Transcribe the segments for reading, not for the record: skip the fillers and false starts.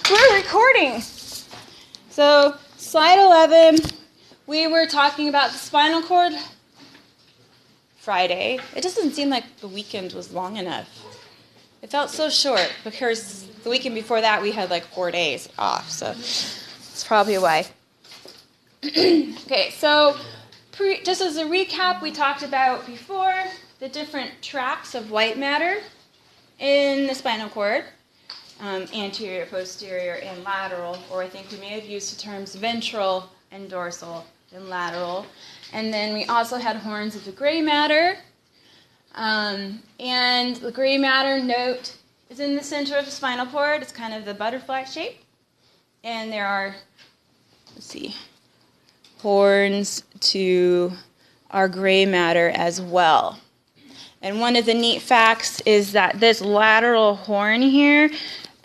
We're recording. So, slide 11, we were talking about the spinal cord Friday. It doesn't seem like the weekend was long enough. It felt so short because the weekend before that we had like 4 days off, so that's probably why. Okay, so just as a recap, we talked about before the different tracks of white matter in the spinal cord. Anterior, posterior, and lateral, or I think we may have used the terms ventral and dorsal and lateral. And then we also had horns of the gray matter. And the gray matter, note, is in the center of the spinal cord. It's kind of the butterfly shape. And there are, horns to our gray matter as well. And one of the neat facts is that this lateral horn here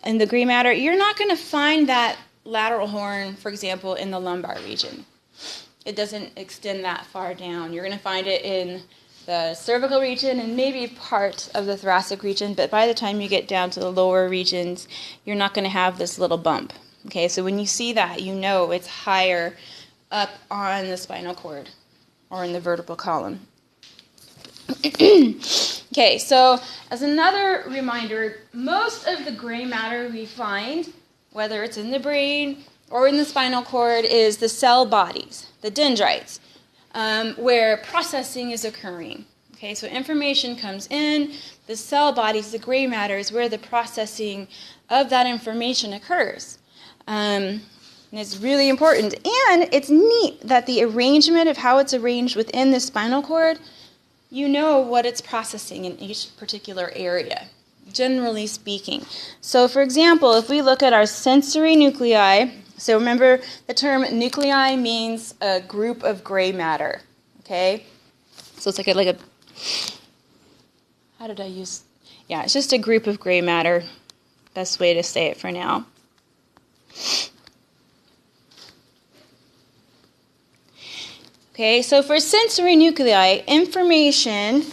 in the gray matter, you're not going to find that lateral horn, for example, in the lumbar region. It doesn't extend that far down. You're going to find it in the cervical region and maybe part of the thoracic region, but by the time you get down to the lower regions, you're not going to have this little bump. Okay, so when you see that, you know it's higher up on the spinal cord or in the vertebral column. Okay, so as another reminder, most of the gray matter we find, whether it's in the brain or in the spinal cord, is the cell bodies, the dendrites, where processing is occurring. Okay, so information comes in, the cell bodies, the gray matter, is where the processing of that information occurs. And it's really important. And it's neat that the arrangement of how it's arranged within the spinal cord, you know what it's processing in each particular area, generally speaking. So, for example, if we look at our sensory nuclei, so remember the term nuclei means a group of gray matter, okay? So it's like a how did I use? Yeah, it's just a group of gray matter. Best way to say it for now. Okay, so for sensory nuclei, information,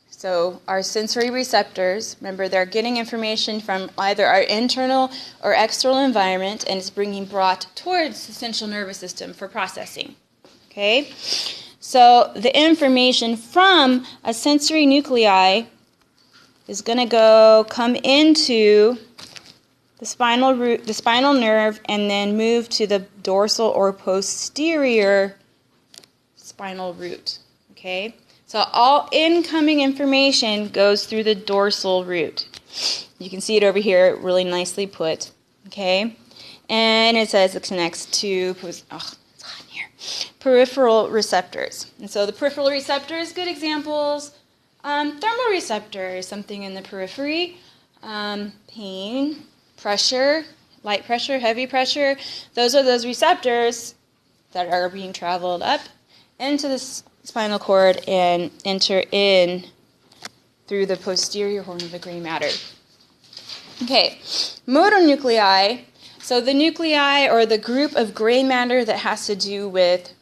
so our sensory receptors, remember they're getting information from either our internal or external environment, and it's brought towards the central nervous system for processing. Okay, so the information from a sensory nuclei is going to come into the spinal root, the spinal nerve, and then move to the dorsal or posterior spinal root, okay? So all incoming information goes through the dorsal root. You can see it over here, really nicely put, okay? And it says it connects to, it's hot in here, peripheral receptors. And so the peripheral receptors, good examples, thermoreceptors, something in the periphery, pain, pressure, light pressure, heavy pressure. Those are those receptors that are being traveled up into the spinal cord and enter in through the posterior horn of the gray matter. Okay, motor nuclei. So the nuclei or the group of gray matter that has to do with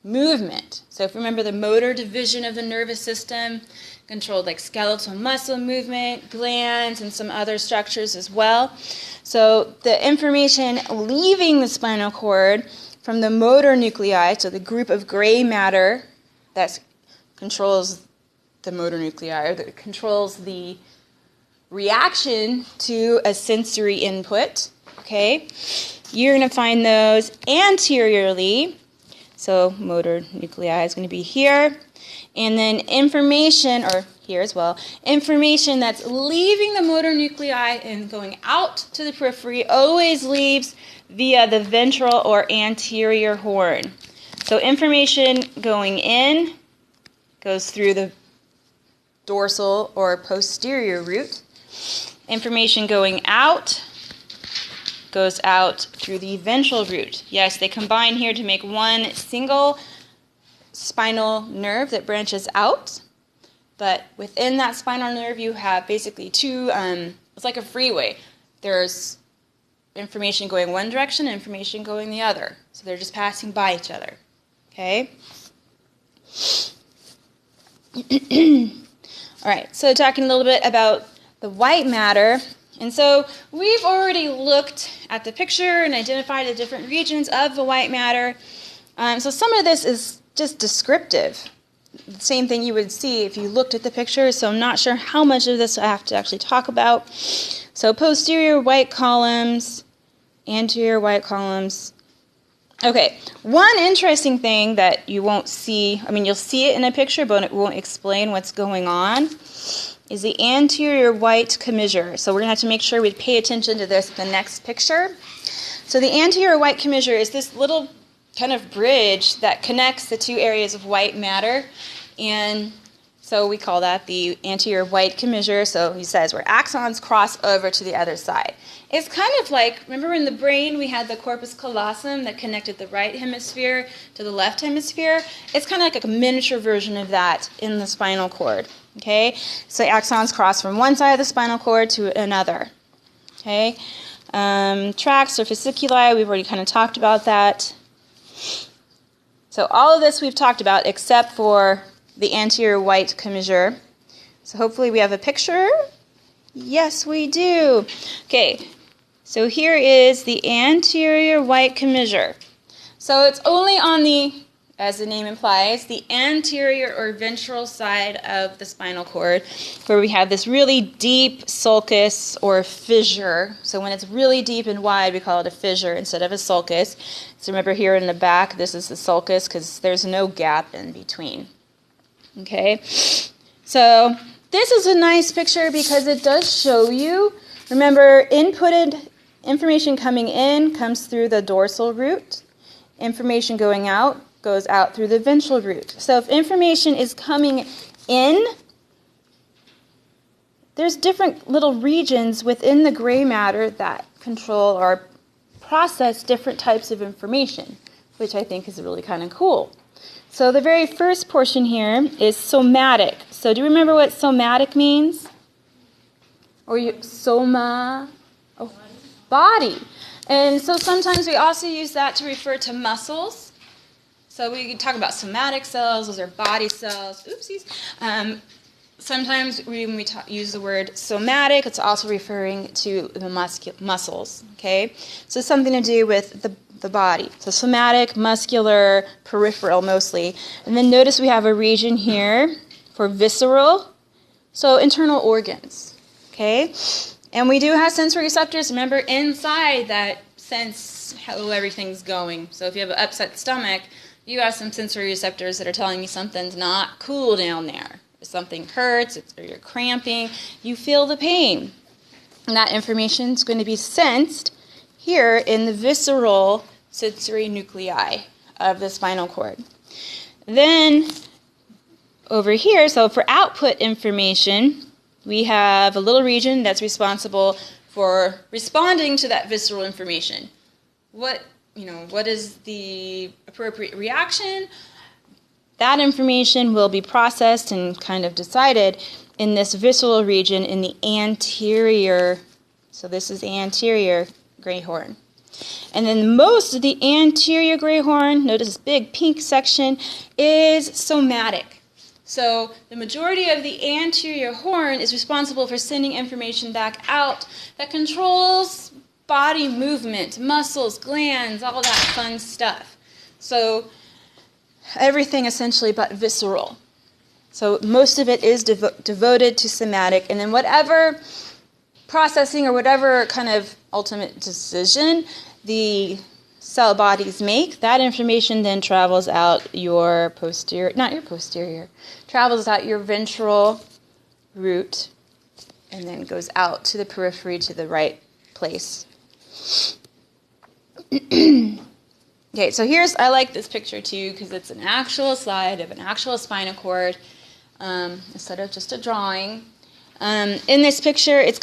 movement. So if you remember the motor division of the nervous system, controlled like skeletal muscle movement, glands, and some other structures as well. So the information leaving the spinal cord from the motor nuclei, so the group of gray matter that controls the motor nuclei, or that controls the reaction to a sensory input, okay? You're going to find those anteriorly. So motor nuclei is going to be here. And then information, or here as well, information that's leaving the motor nuclei and going out to the periphery always leaves via the ventral or anterior horn. So information going in goes through the dorsal or posterior root. Information going out goes out through the ventral root. Yes, they combine here to make one single spinal nerve that branches out. But within that spinal nerve, you have basically two, it's like a freeway. There's information going one direction, information going the other. So they're just passing by each other. Okay? All right, so talking a little bit about the white matter And so we've already looked at the picture and identified the different regions of the white matter. So some of this is just descriptive. The same thing you would see if you looked at the picture, so I'm not sure how much of this I have to actually talk about. So posterior white columns, anterior white columns. Okay, one interesting thing that you won't see, I mean you'll see it in a picture, but it won't explain what's going on, is the anterior white commissure. So we're going to have to make sure we pay attention to this in the next picture. So the anterior white commissure is this little kind of bridge that connects the two areas of white matter, and so we call that the anterior white commissure. So he says where axons cross over to the other side. It's kind of like, remember in the brain we had the corpus callosum that connected the right hemisphere to the left hemisphere? It's kind of like a miniature version of that in the spinal cord. Okay, so axons cross from one side of the spinal cord to another. Okay, tracts or fasciculi, we've already kind of talked about that. So all of this we've talked about except for the anterior white commissure. So hopefully we have a picture. Yes, we do. Okay, so here is the anterior white commissure. So it's only on the, as the name implies, the anterior or ventral side of the spinal cord, where we have this really deep sulcus or fissure. So when it's really deep and wide, we call it a fissure instead of a sulcus. So remember here in the back, this is the sulcus because there's no gap in between. Okay, so this is a nice picture because it does show you, remember, inputted information coming in comes through the dorsal root. Information going out goes out through the ventral root. So if information is coming in, there's different little regions within the gray matter that control or process different types of information, which I think is really kind of cool. So the very first portion here is somatic. So do you remember what somatic means? Or soma? Oh, body. And so sometimes we also use that to refer to muscles. So we can talk about somatic cells, those are body cells. Oopsies. Sometimes when we use the word somatic, it's also referring to the muscles. Okay, so something to do with the body. So somatic, muscular, peripheral mostly. And then notice we have a region here for visceral, so internal organs. Okay, and we do have sensory receptors, remember, inside that sense how everything's going. So if you have an upset stomach, you have some sensory receptors that are telling you something's not cool down there. If something hurts, or you're cramping, you feel the pain. And that information is going to be sensed here in the visceral sensory nuclei of the spinal cord. Then over here, so for output information, we have a little region that's responsible for responding to that visceral information. What is the appropriate reaction? That information will be processed and kind of decided in this visceral region in the anterior, so this is anterior gray horn. And then most of the anterior gray horn, notice this big pink section, is somatic. So the majority of the anterior horn is responsible for sending information back out that controls body movement, muscles, glands, all that fun stuff. So everything essentially but visceral. So most of it is devoted to somatic, and then whatever processing or whatever kind of ultimate decision the cell bodies make, that information then travels out your travels out your ventral root and then goes out to the periphery to the right place. Okay, so I like this picture too because it's an actual slide of an actual spinal cord instead of just a drawing. In this picture, it's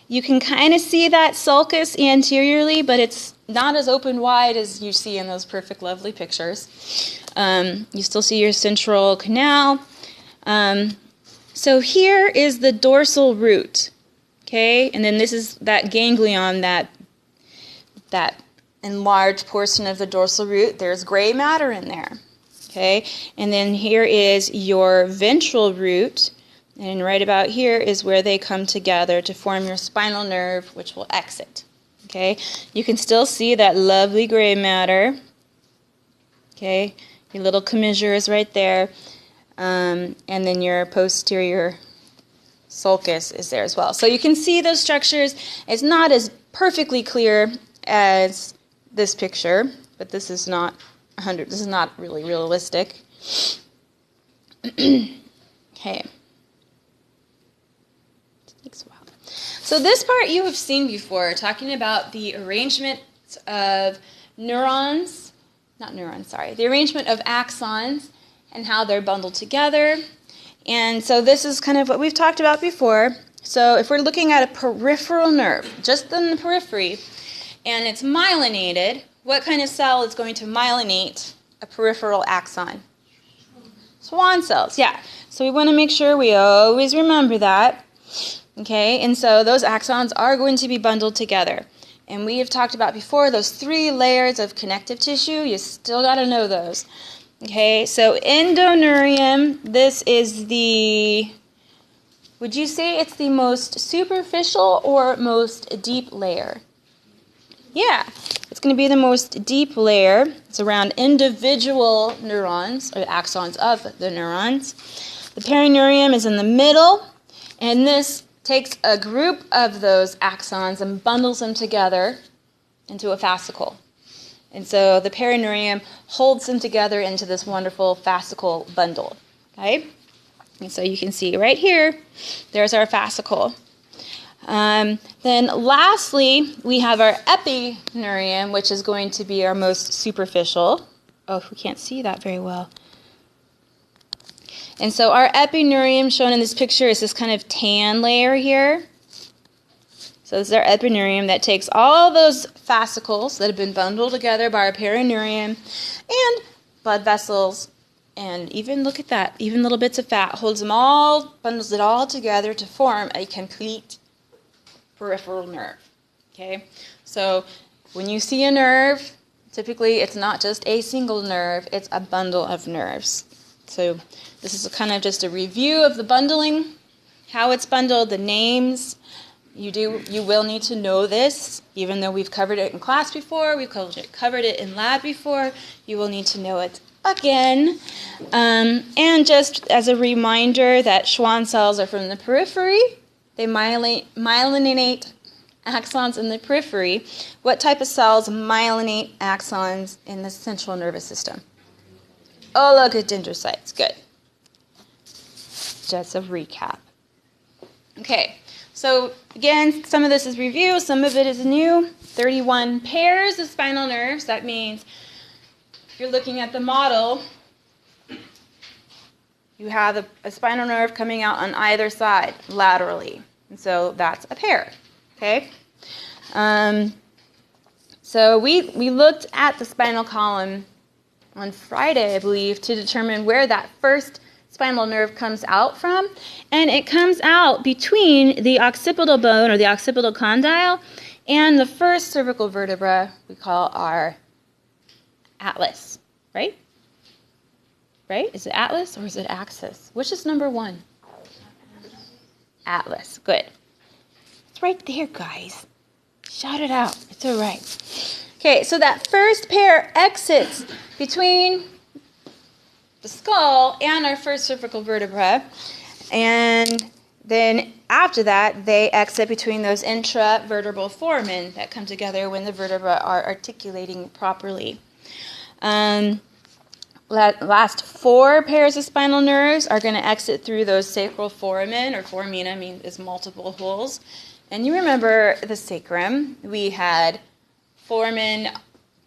you can kind of see that sulcus anteriorly, but it's not as open wide as you see in those perfect, lovely pictures. You still see your central canal. So here is the dorsal root, okay? And then this is that ganglion, that enlarged portion of the dorsal root. There's gray matter in there, okay? And then here is your ventral root, And right about here is where they come together to form your spinal nerve, which will exit. Okay, you can still see that lovely gray matter. Okay, your little commissure is right there. And then your posterior sulcus is there as well. So you can see those structures. It's not as perfectly clear as this picture, but this is not really realistic. Okay. Takes a while. So this part you have seen before, talking about the arrangement of the arrangement of axons and how they're bundled together. And so this is kind of what we've talked about before. So if we're looking at a peripheral nerve, just in the periphery, and it's myelinated, what kind of cell is going to myelinate a peripheral axon? Schwann cells, yeah. So we want to make sure we always remember that. Okay, and so those axons are going to be bundled together. And we have talked about before those 3 layers of connective tissue. You still got to know those. Okay, so endoneurium, this is would you say it's the most superficial or most deep layer? Yeah, it's going to be the most deep layer. It's around individual neurons, or axons of the neurons. The perineurium is in the middle, and this takes a group of those axons and bundles them together into a fascicle. And so the perineurium holds them together into this wonderful fascicle bundle. Okay? And so you can see right here, there's our fascicle. Then lastly, we have our epineurium, which is going to be our most superficial. Oh, we can't see that very well. And so our epineurium shown in this picture is this kind of tan layer here. So this is our epineurium that takes all those fascicles that have been bundled together by our perineurium and blood vessels, and even, look at that, even little bits of fat, holds them all, bundles it all together to form a complete peripheral nerve. Okay? So when you see a nerve, typically it's not just a single nerve, it's a bundle of nerves. So this is kind of just a review of the bundling, how it's bundled, the names. You will need to know this, even though we've covered it in class before, we've covered it in lab before, you will need to know it again. And just as a reminder that Schwann cells are from the periphery, they myelinate axons in the periphery. What type of cells myelinate axons in the central nervous system? Oh, look at dendrocytes. Good. Just a recap. Okay. So again, some of this is review, some of it is new. 31 pairs of spinal nerves. That means if you're looking at the model, you have a spinal nerve coming out on either side laterally. And so that's a pair. Okay? So we looked at the spinal column on Friday, I believe, to determine where that first spinal nerve comes out from, and it comes out between the occipital bone, or the occipital condyle, and the first cervical vertebra we call our atlas, right? Right? Is it atlas or is it axis? Which is number 1? Atlas. Good. It's right there, guys. Shout it out. It's all right. Okay, so that first pair exits between the skull and our first cervical vertebra, and then after that they exit between those intravertebral foramen that come together when the vertebrae are articulating properly. Last 4 pairs of spinal nerves are going to exit through those sacral foramen, or foramina is multiple holes. And you remember the sacrum, we had foramen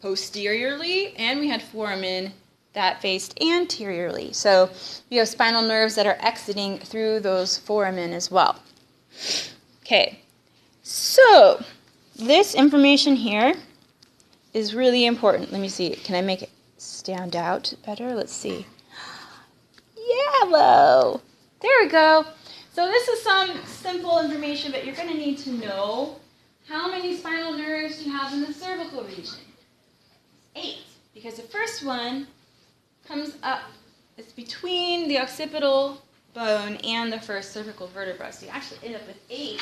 posteriorly and we had foramen that faced anteriorly. So you have spinal nerves that are exiting through those foramen as well. Okay, so this information here is really important. Let me see, can I make it stand out better? Let's see. Yellow. There we go. So this is some simple information, but you're going to need to know how many spinal nerves you have in the cervical region. 8, because the first one comes up, it's between the occipital bone and the first cervical vertebra. So you actually end up with 8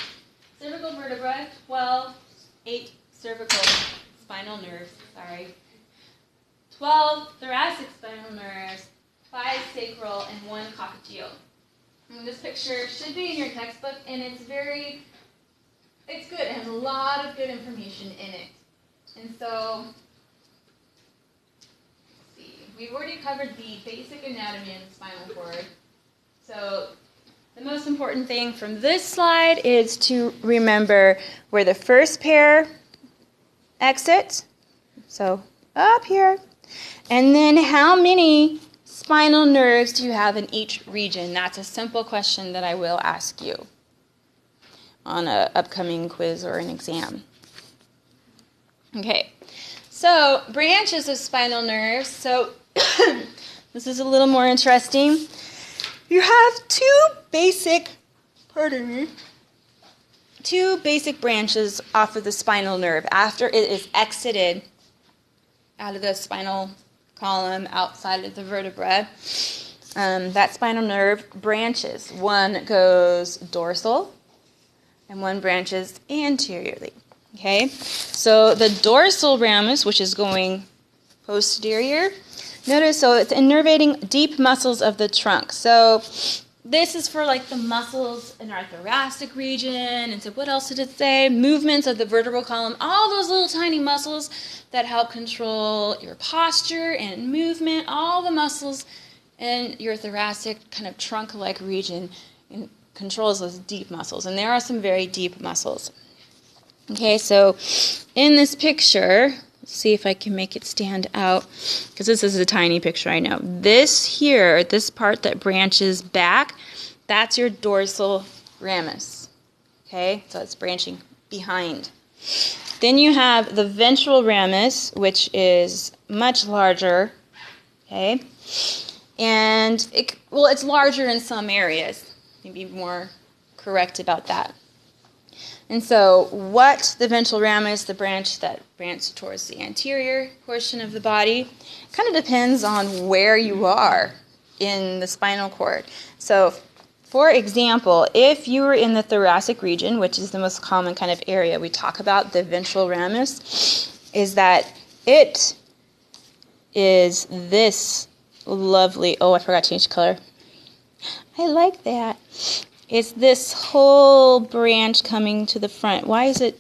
cervical vertebrae, 8 cervical spinal nerves, 12 thoracic spinal nerves, 5 sacral, and 1 coccygeal. And this picture should be in your textbook, and it's good. It has a lot of good information in it. And so, let's see. We've already covered the basic anatomy of the spinal cord. So, the most important thing from this slide is to remember where the first pair exit. So, up here. And then how many spinal nerves do you have in each region? That's a simple question that I will ask you on an upcoming quiz or an exam. Okay, so branches of spinal nerves. So this is a little more interesting. You have two basic branches off of the spinal nerve after it is exited out of the spinal column outside of the vertebra. That spinal nerve branches. One goes dorsal and one branches anteriorly. Okay, so the dorsal ramus, which is going posterior, notice, so it's innervating deep muscles of the trunk. So this is for like the muscles in our thoracic region. And so what else did it say? Movements of the vertebral column, all those little tiny muscles that help control your posture and movement, all the muscles in your thoracic kind of trunk-like region controls those deep muscles. And there are some very deep muscles. Okay, so in this picture, let's see if I can make it stand out, because this is a tiny picture, I know. This here, this part that branches back, that's your dorsal ramus. Okay, so it's branching behind. Then you have the ventral ramus, which is much larger. Okay, and it's larger in some areas. Maybe more correct about that. And so what the ventral ramus, the branch that branches towards the anterior portion of the body, kind of depends on where you are in the spinal cord. So, for example, if you were in the thoracic region, which is the most common kind of area we talk about, the ventral ramus, is that it is this lovely, oh, I forgot to change color. I like that. It's this whole branch coming to the front. Why is it?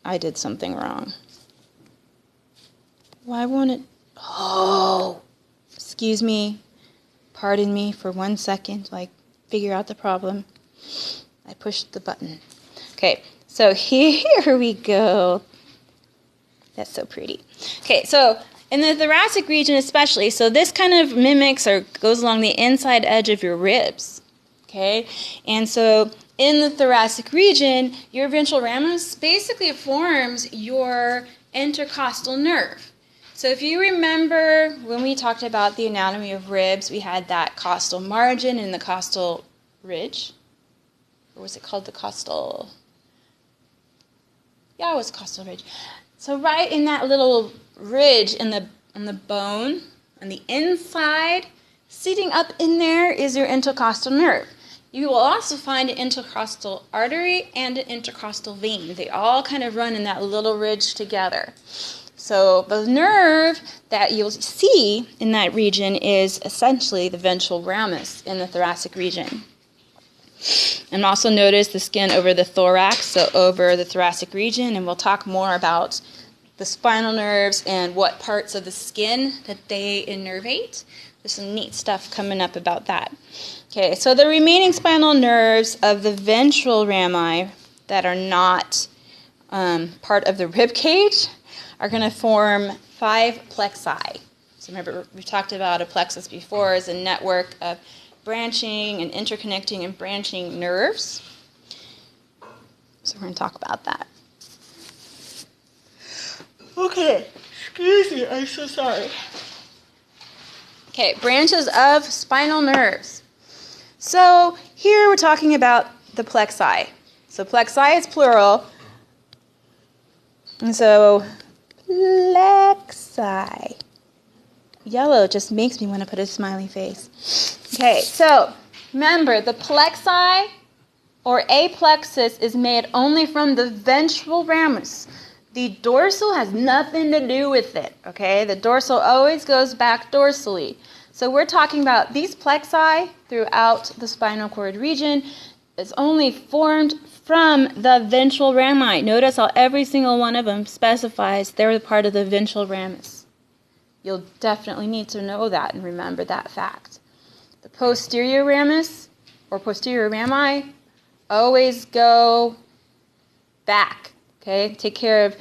I did something wrong. Why won't it? Oh, excuse me. Pardon me for 1 second. Like, figure out the problem. I pushed the button. Okay, so here we go. That's so pretty. Okay, so in the thoracic region especially, so this kind of mimics or goes along the inside edge of your ribs. Okay, and so in the thoracic region, your ventral ramus basically forms your intercostal nerve. So if you remember when we talked about the anatomy of ribs, we had that costal margin and the costal ridge. Or was it called the costal? Yeah, it was costal ridge. So right in that little ridge on the bone, on the inside, sitting up in there is your intercostal nerve. You will also find an intercostal artery and an intercostal vein. They all kind of run in that little ridge together. So the nerve that you'll see in that region is essentially the ventral ramus in the thoracic region. And also notice the skin over the thorax, so over the thoracic region, and we'll talk more about the spinal nerves and what parts of the skin that they innervate. There's some neat stuff coming up about that. Okay, so the remaining spinal nerves of the ventral rami that are not part of the rib cage are going to form 5 plexi. So remember, we talked about a plexus before as a network of branching and interconnecting and branching nerves. So we're going to talk about that. Okay, excuse me, I'm so sorry. Okay, branches of spinal nerves. So here we're talking about the plexi. So plexi is plural. And so plexi. Yellow just makes me want to put a smiley face. Okay, so Remember, the plexi or aplexus is made only from the ventral ramus. The dorsal has nothing to do with it, okay? The dorsal always goes back dorsally. So we're talking about these plexi throughout the spinal cord region is only formed from the ventral rami. Notice how every single one of them specifies they're part of the ventral ramus. You'll definitely need to know that and remember that fact. The posterior ramus or posterior rami always go back, okay? Take care of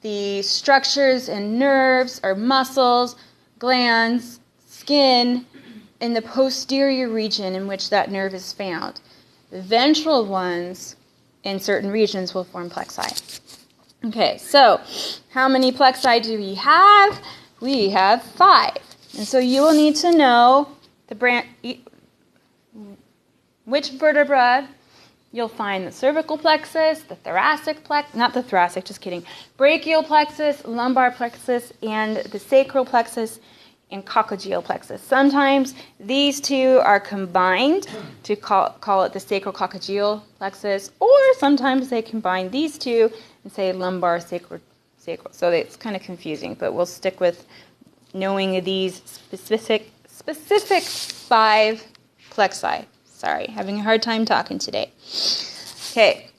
the structures and nerves or muscles, glands, skin in the posterior region in which that nerve is found. The ventral ones in certain regions will form plexi. Okay, so how many plexi do we have? We have 5. And so you will need to know which vertebra you'll find the cervical plexus, the thoracic plexus, not the thoracic, just kidding, brachial plexus, lumbar plexus, and the sacral plexus and coccygeal plexus. Sometimes these two are combined to call it the sacral-coccygeal plexus, or sometimes they combine these two and say lumbar sacral. So it's kind of confusing, but we'll stick with knowing these specific 5 plexi. Sorry, having a hard time talking today. Okay,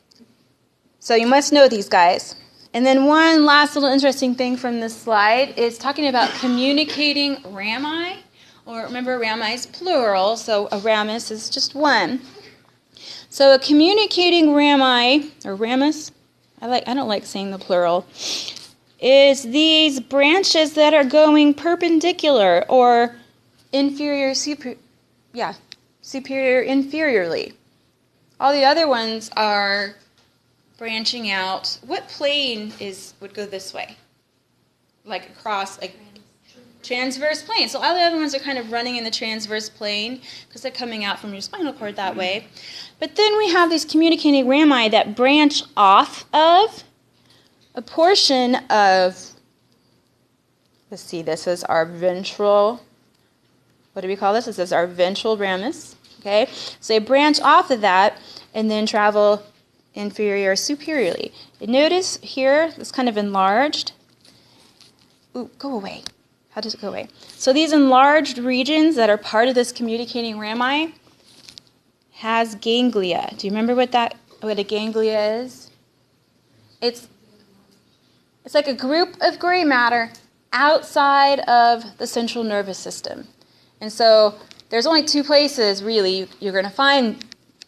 so you must know these guys. And then one last little interesting thing from this slide is talking about communicating rami. Or remember, rami is plural, so a ramus is just one. So a communicating rami, or ramus, I don't like saying the plural, is these branches that are going perpendicular or superior inferiorly. All the other ones are branching out. What plane would go this way? Like across, like transverse plane. So all the other ones are kind of running in the transverse plane because they're coming out from your spinal cord that way. But then we have these communicating rami that branch off of a portion of, let's see, this is our ventral, what do we call this? This is our ventral ramus, okay? So they branch off of that and then travel inferior or superiorly. And notice here, it's kind of enlarged. Ooh, go away. How does it go away? So these enlarged regions that are part of this communicating rami has ganglia. Do you remember what a ganglia is? It's like a group of gray matter outside of the central nervous system. And so there's only 2 places, really, you're going to find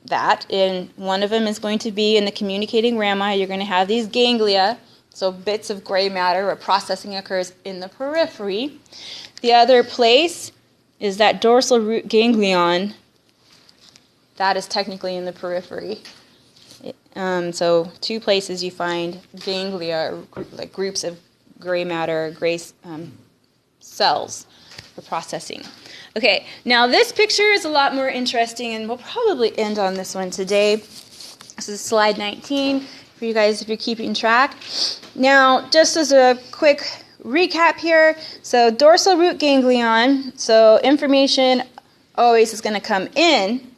that. And one of them is going to be in the communicating rami. You're going to have these ganglia, so bits of gray matter where processing occurs in the periphery. The other place is that dorsal root ganglion. That is technically in the periphery. So 2 places you find ganglia, or like groups of gray matter, gray cells for processing. Okay, now this picture is a lot more interesting, and we'll probably end on this one today. This is slide 19 for you guys if you're keeping track. Now, just as a quick recap here, so dorsal root ganglion, so information always is going to come in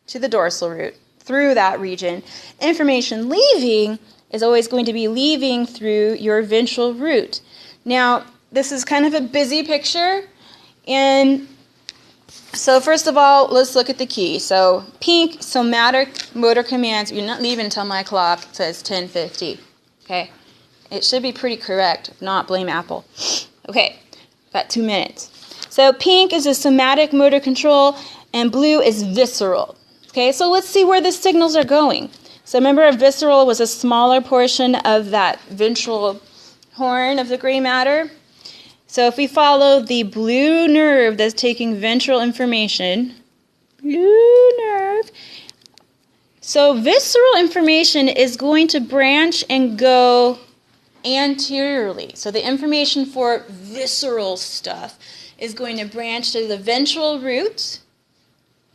to the dorsal root through that region. Information leaving is always going to be leaving through your ventral root. Now, this is kind of a busy picture, and so first of all, let's look at the key. So pink, somatic motor commands. You're not leaving until my clock says 10:50. Okay? It should be pretty correct. If not, blame Apple. Okay, about 2 minutes. So pink is a somatic motor control, and blue is visceral. Okay, so let's see where the signals are going. So remember, a visceral was a smaller portion of that ventral horn of the gray matter. So if we follow the blue nerve that's taking ventral information, blue nerve, so visceral information is going to branch and go anteriorly. So the information for visceral stuff is going to branch to the ventral root,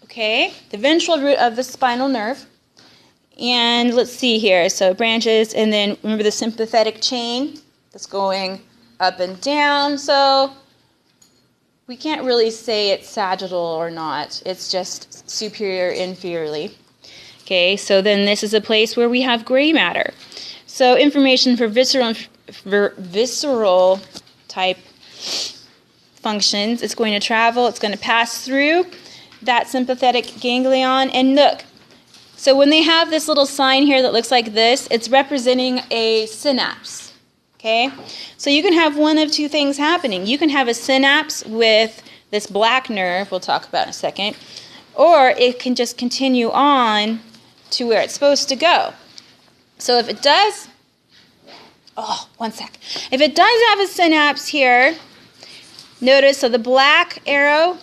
okay, the ventral root of the spinal nerve. And let's see here, so branches, and then remember the sympathetic chain that's going up and down. So we can't really say it's sagittal or not. It's just superior, inferiorly. Okay, so then this is a place where we have gray matter. So information for visceral type functions, it's going to travel, it's going to pass through that sympathetic ganglion. And look, so when they have this little sign here that looks like this, it's representing a synapse. Okay, so you can have one of two things happening. You can have a synapse with this black nerve, we'll talk about in a second, or it can just continue on to where it's supposed to go. So if it does, if it does have a synapse here, notice, so the black arrow,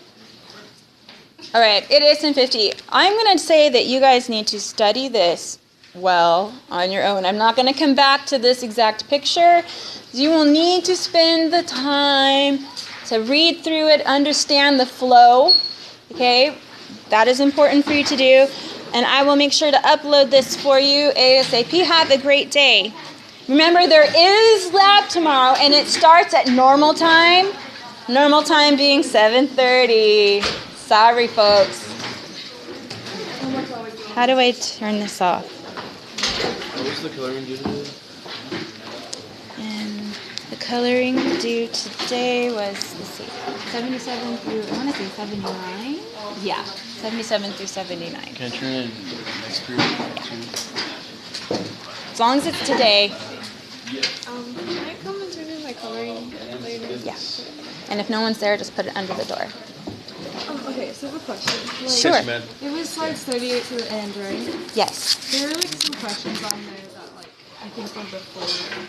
all right, it is 10:50. I'm going to say that you guys need to study this well on your own. I'm not going to come back to this exact picture. You will need to spend the time to read through it, understand the flow, okay? That is important for you to do. And I will make sure to upload this for you ASAP. Have a great day. Remember, there is lab tomorrow, and it starts at normal time. Normal time being 7:30. Sorry, folks. How do I turn this off? What was the coloring due today? And the coloring due today was, let's see, 77 through, I want to say 79. Yeah, 77 through 79. Can I turn it next period too? As long as it's today. Can I come and turn in my coloring later? Yeah. And if no one's there, just put it under the door. Okay, so I have a question. Like, Sure. Man. It was slides 38 to the end, right? Yes. There were like some questions on there that like I think were before.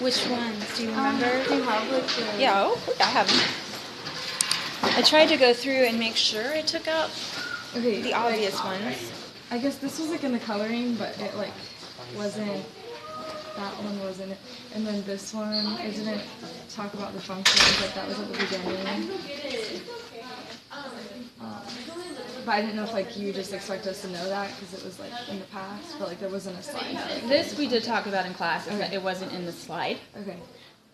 Which ones? Do you remember? Do you have like the... Yeah, I have them. I tried to go through and make sure I took out Okay, the obvious ones. I guess this was like in the coloring, but it like wasn't... That one wasn't it. And then this one, it didn't talk about the functions, like that was at the beginning. But I didn't know if like you just expect us to know that because it was like in the past, but like there wasn't a slide. Like, This we did talk about in class, Okay. but it wasn't in the slide. okay.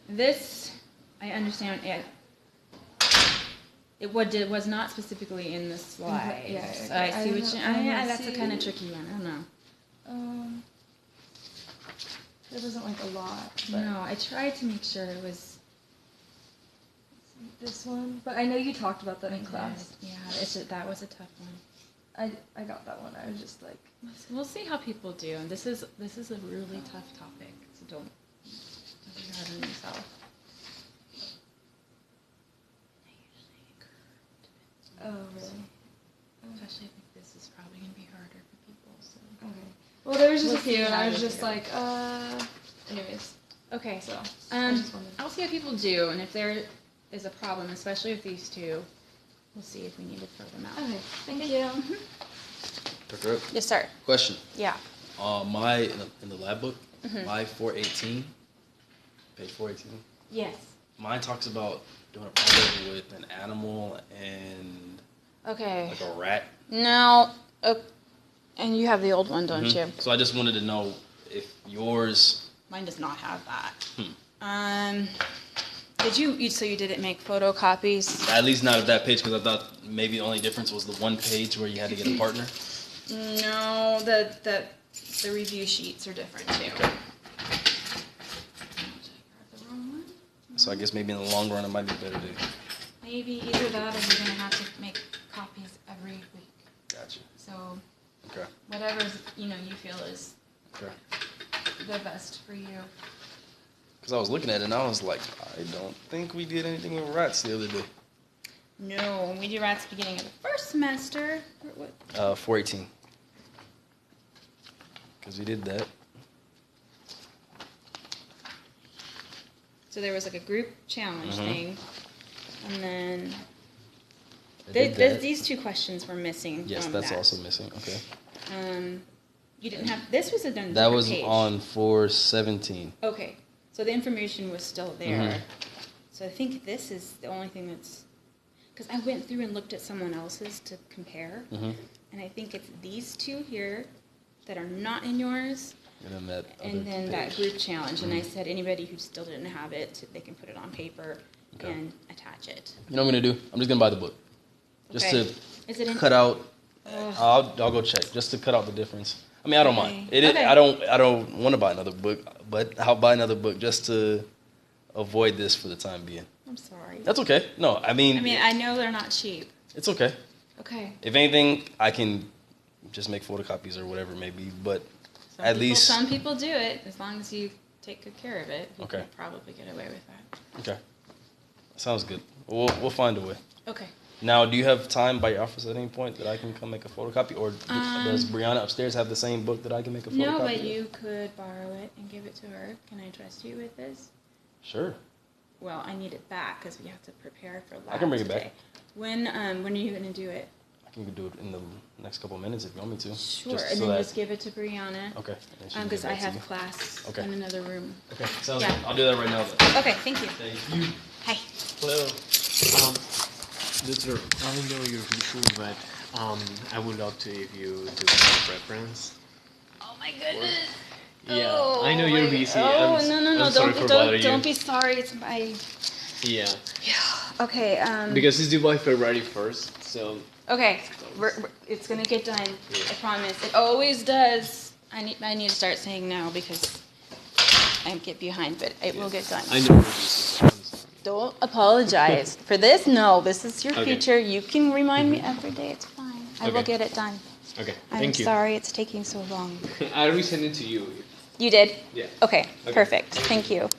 This, I understand it was not specifically in the slide. Yeah, So I see what you. Yeah, that's a see. kind of tricky one. I don't know. There wasn't like a lot. But No, I tried to make sure it was. this one, but I know you talked about that in class. Yeah, that was a tough one. I got that one. I was just like, We'll see how people do. And this is a really tough topic, so don't be hard on yourself. oh really? Especially, I think this is probably going to be harder for people. So. Okay. Well, there was just We'll a few, see and how I was they just do. like, anyways. Okay. So I just wondered. I'll see how people do, and if there is a problem, especially with these two, we'll see if we need to throw them out. Okay. Thank you. Dr. Oak, Yes, sir. question. Yeah. In the lab book, my 418, page 418, Yes. mine talks about doing a project with an animal and Okay. like a rat. Now, and you have the old one, don't you? So I just wanted to know if yours. Mine does not have that. Did you? So you didn't make photocopies? At least not of that page, because I thought maybe the only difference was the one page where you had to get a partner. No, the review sheets are different too. The wrong one? So I guess maybe in the long run it might be better to. Maybe either that, or you're gonna have to make copies every week. Gotcha. So Okay. whatever you feel is Okay. the best for you. Because I was looking at it and I was like, I don't think we did anything with rats the other day. No, we do rats beginning of the first semester. What? 418. Because we did that. So there was like a group challenge thing, and then I did that. these two questions were missing. Yes, from that's that. also missing. Okay. You didn't have. This was a done. That was page. on 417. Okay, so the information was still there. So I think this is the only thing that's. Because I went through and looked at someone else's to compare, and I think it's these two here that are not in yours, And then that and other then that page. group challenge. And I said anybody who still didn't have it, they can put it on paper Okay. and attach it. You know what I'm gonna do? I'm just gonna buy the book, just Okay. to Is it in? cut out. I'll go check just to cut out the difference. I mean, I don't mind. Okay. Okay. I don't want to buy another book, but I'll buy another book just to avoid this for the time being. I'm sorry. That's okay. No, I mean, I know they're not cheap. it's okay. Okay. If anything, I can just make photocopies or whatever it may be. But at least some people do it as long as you take good care of it. You Okay. can probably get away with that. okay, sounds good. We'll find a way. Okay. Now, do you have time by your office at any point that I can come make a photocopy, or does Brianna upstairs have the same book that I can make a photocopy? No, but of? you could borrow it and give it to her. Can I trust you with this? Sure. Well, I need it back because we have to prepare for lab I can bring it today. back. When are you going to do it? I can do it in the next couple of minutes if you want me to. Sure, Just and so then that- just give it to Brianna. Okay. Because I have class Okay. in another room. Okay. Sounds Yeah. good. I'll do that right now. Then. Okay, thank you. Thank you. Hi. Hello. Doctor, I know you're busy, but I would love to if you do a reference. Oh my goodness. Yeah, I know you're busy. Oh, I'm, no, I'm sorry for bothering you. don't be sorry. It's my. Yeah, Okay. because it's due by February 1st, so Okay. It's gonna get done. I promise. It always does. I need to start saying now because I get behind, but it will get done. I know you're busy. I'm sorry. Don't apologize for this. No, this is your Okay. future. You can remind me every day. It's fine. I will Okay. get it done. Okay, I'm thank you. sorry it's taking so long. I resend it to you. You did? Yeah. Okay. Okay. Perfect. Thank you.